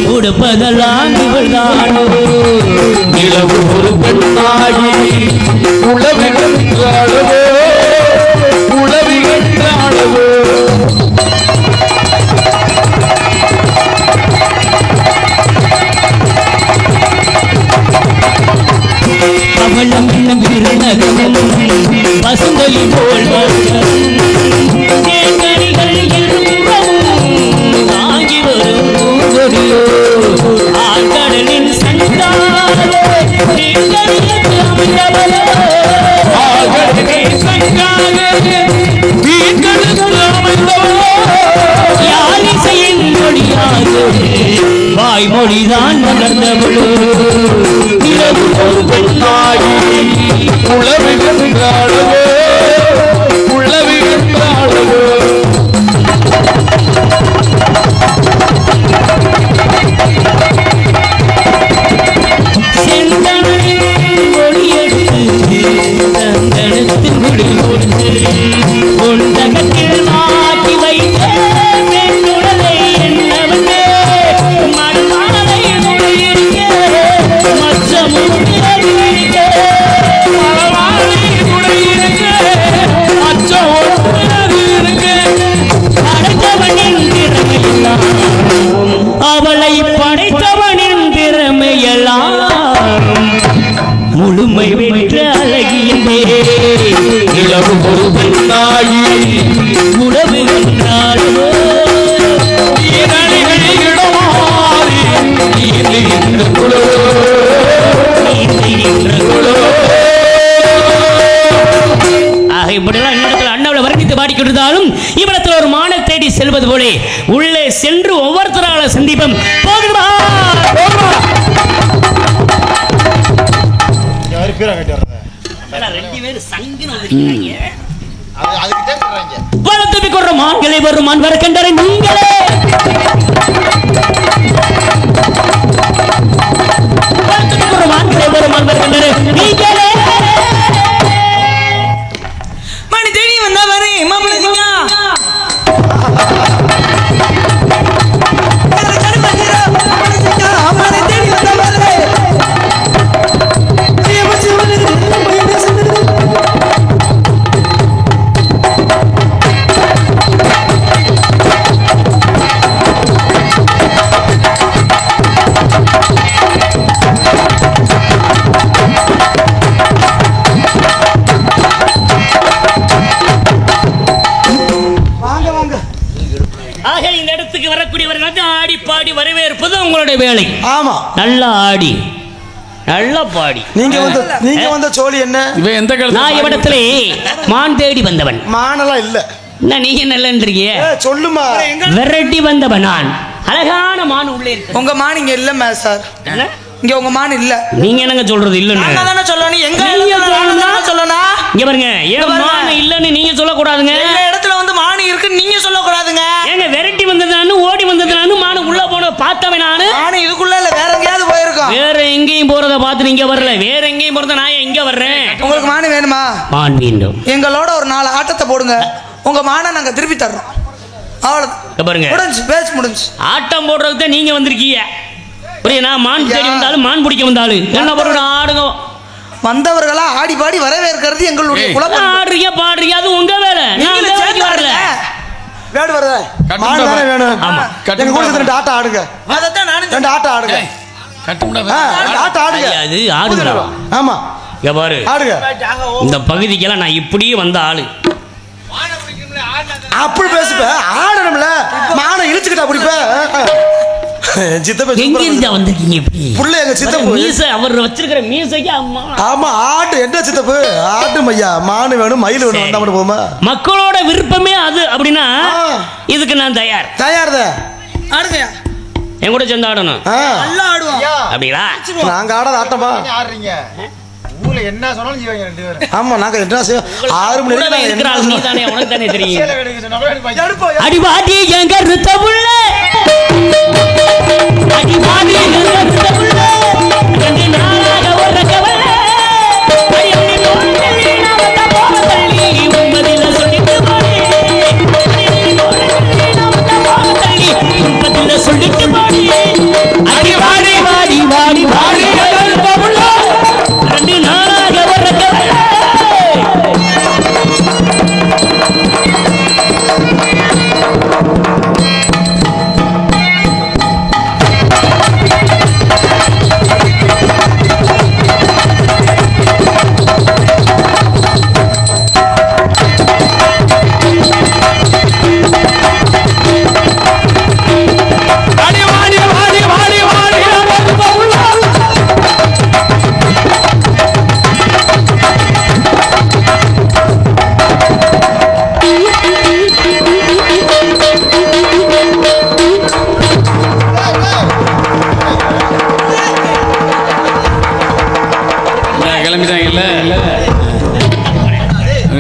கொடுப்பதெல்லாம் இவள்தானோ நிலவு ஒரு பெண்ணாகி உளவுகின்ற அளவோ உளவுகின்ற அளவோ அவளம் விருநகமும் பசுந்தொலி போல் தேங்கனிகள் இருபுறமும் தாங்கி வரும் பூங்கொடியோ ஆழ்கடலின் சங்காரோ தேங்கனிகளுக்கு அமைந்தவளோ ஆகவே சங்காக வீண்களுக்கு அமைந்தவளோ யாழிசையின் மொழியாக வாய்மொழிதான் வளர்ந்தவளோ நிலவு ஒரு பெண்ணாகி உளவுகின்ற அளவோ உளவுகின்ற அளவோ செந்தமிழின் மொழியெடுத்து தந்தனத்தின் குடி கொடுத்து பொந்தகத்தில் மாட்டி வைத்த பெண்ணுடலை என்னவனே மணமாலை நுழையிருக்க மச்சமும் இருக்க மலவாழி குடையிருக்க அச்சம் ஒன்று இருக்க படைத்தவனின் திறமையெல்லாம் அவளை படைத்தவனின் திறமையெல்லாம் முழுமை பெற்ற அழகியதே நிலவு ஒரு பெண்ணாகி உறவுகின்றாளோ நீரணிகள் இடமாறி நீந்துகின்ற குழலோ நீந்துகின்ற ஆக இப்படியெல்லாம் என்னிடத்தில் அண்ணாவில் வர்ணித்து பாடிக்கொண்டிருந்தாலும் இவ்விடத்தில் ஒரு மான தேடி செல்வது போலே உள்ளே சென்று ஒவ்வொருத்தரால சந்திப்போம் போகுமா ரெண்டு பேரும் சங்கின வளர்த்து கொண்ட மான்களை வரும் மான் வர கண்டரை நீங்களே வளர்த்து கொண்ட மான்களை வரும் மான் வர கண்டரை நீங்களே மணி தேடி வந்தா வரே மாப்பிள்ளைங்க ஆக இந்த இடத்துக்கு வரக்கூடியவர்கள் ஆடி பாடி வரவேற்பது உங்களுடைய வேலை. ஆமா, நல்லா ஆடி நல்லா பாடி நீங்க வந்த சோழி என்ன? இவன் எந்த நான் இவ்விடத்திலே மான் தேடி வந்தவன். மானெல்லாம் இல்ல. என்ன நீங்க நல்லன்றீங்க? சொல்லுமா. விரட்டி வந்தவன் நான். அழகான மான் உள்ளே இருக்கு. உங்க மான் இங்க இல்ல சார். இங்க உங்க மான் இல்ல. நீங்க என்னங்க சொல்றது இல்லன்னு? நான் தானே சொல்லணும். எங்க நீங்க சொல்லணும் சொல்லணும். இங்க பாருங்க, ஏன் மான் இல்லன்னு நீங்க சொல்லக்கூடாதுங்க. எங்க இடத்துல வந்து மான் இருக்குன்னு நீங்க சொல்லக்கூடாதுங்க. ஏங்க விரட்டி வந்ததுனானு ஓடி வந்ததுனானு மானு உள்ள போன பார்த்தவன் நானு. மான் இதுக்குள்ள இல்ல, வேற எங்கேயாவது போயிருக்கோம். வேற எங்கேயும் போறத பார்த்து நீங்க வரல, வேற எங்கேயும் போறத நான் எங்க வர்றேன்? உங்களுக்கு மான் வேணுமா? மான் வேண்டும். எங்களோட ஒரு 4 ஆட்டத்தை போடுங்க, உங்க மானை நாங்க திருப்பி தர்றோம். அவ்வளவு பாருங்க, முடிஞ்சு பேச்சு முடிஞ்சு. ஆட்டம் போடுறதுக்கு தான் நீங்க வந்திருக்கீங்க. புரியுதா? மான் தேடி வந்தாலும் மான் பிடிக்க வந்தாலும் என்ன போடுற ஆடுங்க. வந்தவர்களா ஆடி பாடி வரவேற்கிறது எங்களுடைய குலப்பம். ஆடுறீங்க பாடுறீங்க, அது உங்க வேலை. நீங்க சேர்ந்து வரல. வேடு வருதே மான் தானே வேணும். ஆமா, எங்க கூட 2 ஆட்டம் ஆடுங்க. அதத்தான் நானும் 2 ஆட்டம் ஆடுங்க. கட்டுமுடா 2 ஆட்டம் ஆடுங்க. அது ஆடுங்க. ஆமா இங்க பாரு, ஆடுங்க. இந்த பகுதிக்கெல்லாம் நான் இப்படியே வந்த ஆளு. அப்படி பேசுப்ப ஆடணும்ல, மானை இழுச்சுக்கிட்டா பிடிப்ப. சித்தப்ப எங்க இருந்தா வந்திருக்கீங்க இப்படி? புள்ள எங்க சித்தப்பு. மீசை அவர் வச்சிருக்கிற மீசைக்கு அம்மா. ஆமா ஆட்டு என்ன சித்தப்பு ஆட்டு மையா, மானு வேணும் மயில் வேணும் வந்தா மட்டும் போமா. மக்களோட விருப்பமே அது அப்படின்னா இதுக்கு நான் தயார். தயார் தான். ஆடுங்க. என் கூட சேர்ந்து ஆடணும். நல்லா ஆடுவோம். அப்படிங்களா? நாங்க ஆடாத ஆட்டமா ஆடுறீங்க. ஊர்ல என்ன சொன்னாலும் செய்வாங்க 2 பேரும். ஆமா நாங்க என்ன செய்வோம் 6 மணி கூடவே இருக்கிற ஆள் நீ தானே, உனக்கு தானே தெரியும். அடிபாடி எங்க ருத்த புள்ள, அடிபாடி எங்க ருத்த புள்ள, 2 நாளாக ஒரு கவலை, அடி நோண்டலி நாம போற தள்ளி, உம்பதில சொல்லிட்டு போடி, அடி நோண்டலி நாம போற தள்ளி, உம்பதில சொல்லிட்டு போடி, அடிபாடி வாடி வாடி வாடி எங்க ருத்த புள்ள, 2 நாளாக ஒரு கவலை.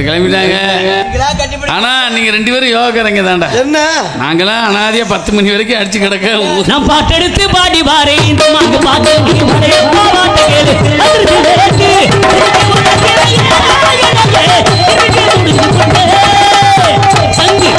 கிளம்பிட்டாங்க. ஆனா நீங்க 2 பேரும் யோகாக்காரங்க தான்டா. என்ன நாங்களாம் அனாதியா 10 மணி வரைக்கும் அடிச்சு கிடக்க. நான் பாட்டெடுத்து பாடி பாரு இந்த மாங்க பாட்டு நீ பாடு பாட்டு கேளு அதிர்ச்சி வேக்கு சங்கி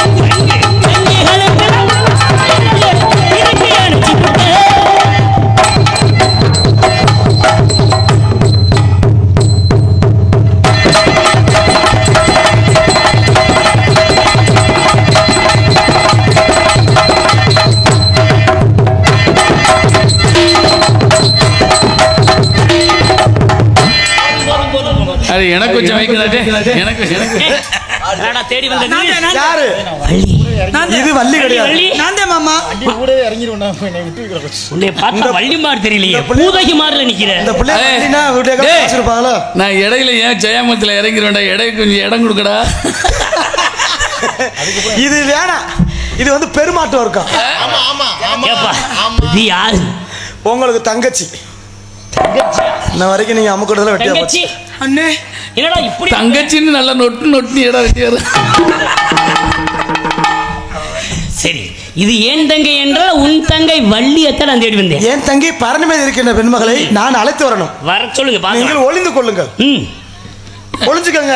அது எனக்கு கொஞ்சம் வைக்கிறாட்டே. எனக்கு தேடி வந்தது யாரு? இது வள்ளி கிடையாது. நான் தான் மாமா. உன்னை பார்த்தா வள்ளி மாதிரி தெரியலையே, பூதகி மாதிரில நிக்கிற. இந்த பிள்ளை வள்ளினா வீட்டுல வச்சிருப்பாங்களா? நான் இடையில ஏன் ஜெயமத்துல இறங்கிடுவேன்டா. இடைக்கு கொஞ்சம் இடம் கொடுக்கடா. இது வேணாம், இது வந்து பெருமாட்டு வர்க்கம். இது யாரு? உங்களுக்கு தங்கச்சி. இன்ன வரைக்கும் நீங்க அமுக்குறதுல வெட்டியா போச்சு. அண்ணே என்னடா இப்படி தங்கச்சின்னு நல்லா நொட்டு நொட்டு இடம் வச்சியாரு. சரி, இது ஏன் தங்கை என்றால் உன் தங்கை வள்ளியத்தை நான் தேடி வந்தேன். என் தங்கை பரணிமேல் இருக்கின்ற பெண்மகளை நான் அழைத்து வரணும். வர சொல்லுங்க, நீங்கள் ஒளிந்து கொள்ளுங்கள். ஒளிஞ்சுக்கங்க.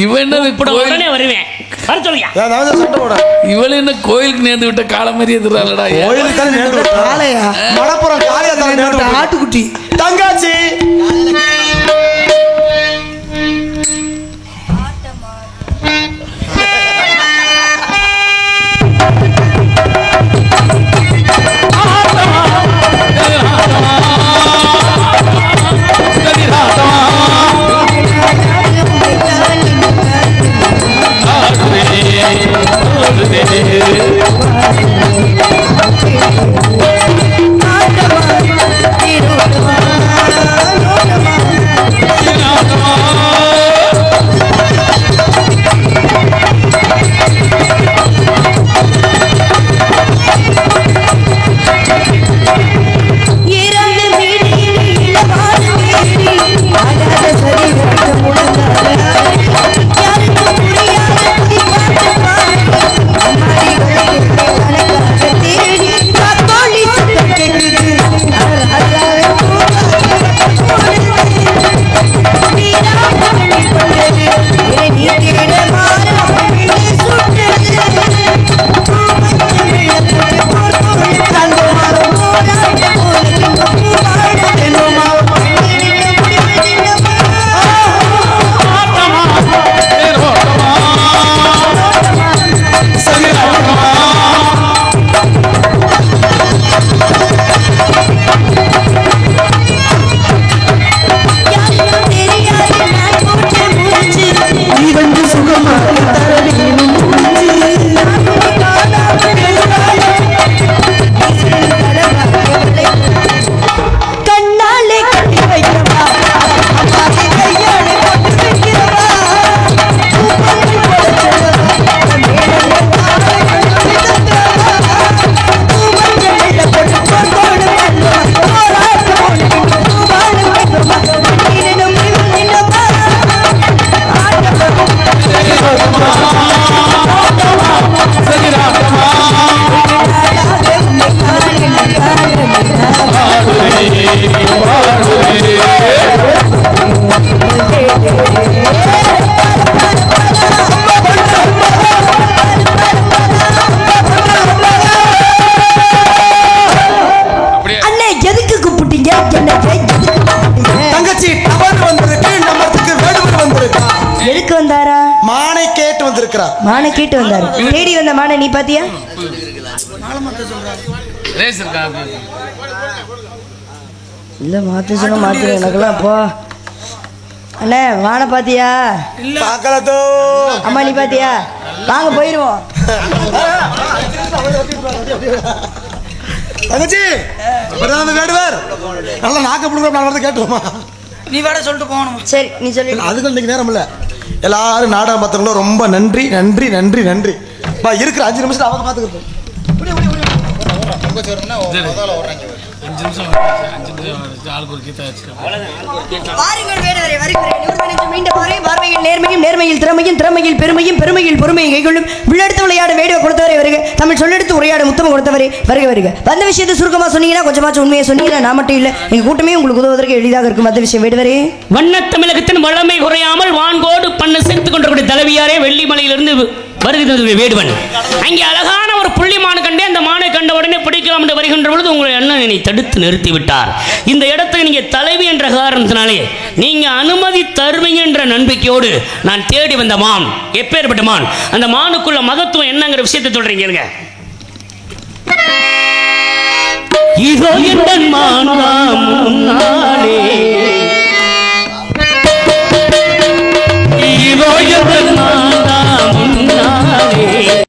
இவன் என்ன உடனே வருவேன். வர சொல்லுங்க. சண்டை போட இவள் என்ன கோயிலுக்கு நேர்ந்து விட்ட கால மாதிரி எதிராளடா. கோயிலுக்கு தானே நேர்ந்து விட்டா. காளையா? மடப்புறம் காளையா தானே நேர்ந்து விட்டா. ஆட்டுக்குட்டி. தங்காச்சி மானை கேட்டு வந்திருக்கிறார். மானை கேட்டு வந்தாரு. தேடி வந்த மானை நீ பாத்தியா? ரேஸ் இருக்கா? இல்ல மாத்த சொன்ன மாத்திர எனக்கெல்லாம் போ. அண்ணே மானை பாத்தியா? பார்க்கலதோ. அம்மா நீ பாத்தியா? வாங்க போயிருவோம். தங்கச்சி பிரதான வேடுவர் நல்லா நாக்க புடுங்க நான் கேட்டுவோமா? நீ வேட சொல்லிட்டு போகணும். சரி நீ சொல்லு. அதுக்கு இன்னைக்கு நேரம் இல்ல. எல்லாரும் நாடகம் பார்த்தவங்களும் ரொம்ப நன்றி நன்றி நன்றி நன்றி. இருக்கிற 5 நிமிஷம் அவங்க பார்த்துக்கிட்டோம். 5 நிமிஷம் ஆளுக்கு ஒரு கீதா வாருங்கள் வேடவரே வருகிறேன். நியூர்மனிச்சு மீண்ட பாறை பார்வையில் நேர்மையும் நேர்மையில் திறமையும் திறமையில் பெருமையும் பெருமையில் பொறுமையும் கைகொள்ளும் வில்லெடுத்து விளையாட வேடியோ கொடுத்தவரை வருக. தமிழ் சொல்லெடுத்து உரையாட முத்தம் கொடுத்தவரை வருக வருக. வந்த விஷயத்தை சுருக்கமா சொன்னீங்கன்னா கொஞ்சமாச்சும் உண்மையை சொன்னீங்கன்னா நான் மட்டும் இல்லை எங்க கூட்டமே உங்களுக்கு உதவுவதற்கு எளிதாக இருக்கும். வந்த விஷயம் வேடுவரே. வண்ண தமிழகத்தின் வளமை குறையாமல் வான்கோடு பண்ண சேர்த்துக் கொண்டிருக்கூடிய தலைவியாரே வெள்ளிமலையிலிருந்து வருகிறது வேடுவன். அங்கே அழகான ஒரு புள்ளிமான் கண்டே அந்த மானை கண்ட உடனே பிடிக்கலாம் என்று வருகின்ற பொழுது உங்களை அண்ணன் என்னை தடுத்து நிறுத்தி விட்டார். இந்த இடத்துக்கு நீங்க தலைவி என்ற காரணத்தினாலே நீங்க அனுமதி தருவீங்க என்ற நம்பிக்கையோடு நான் தேடி வந்த மான் எப்பேற்பட்ட மான், அந்த மானுக்குள்ள மகத்துவம் என்னங்கிற விஷயத்தை சொல்றீங்க. இதோ என் மான்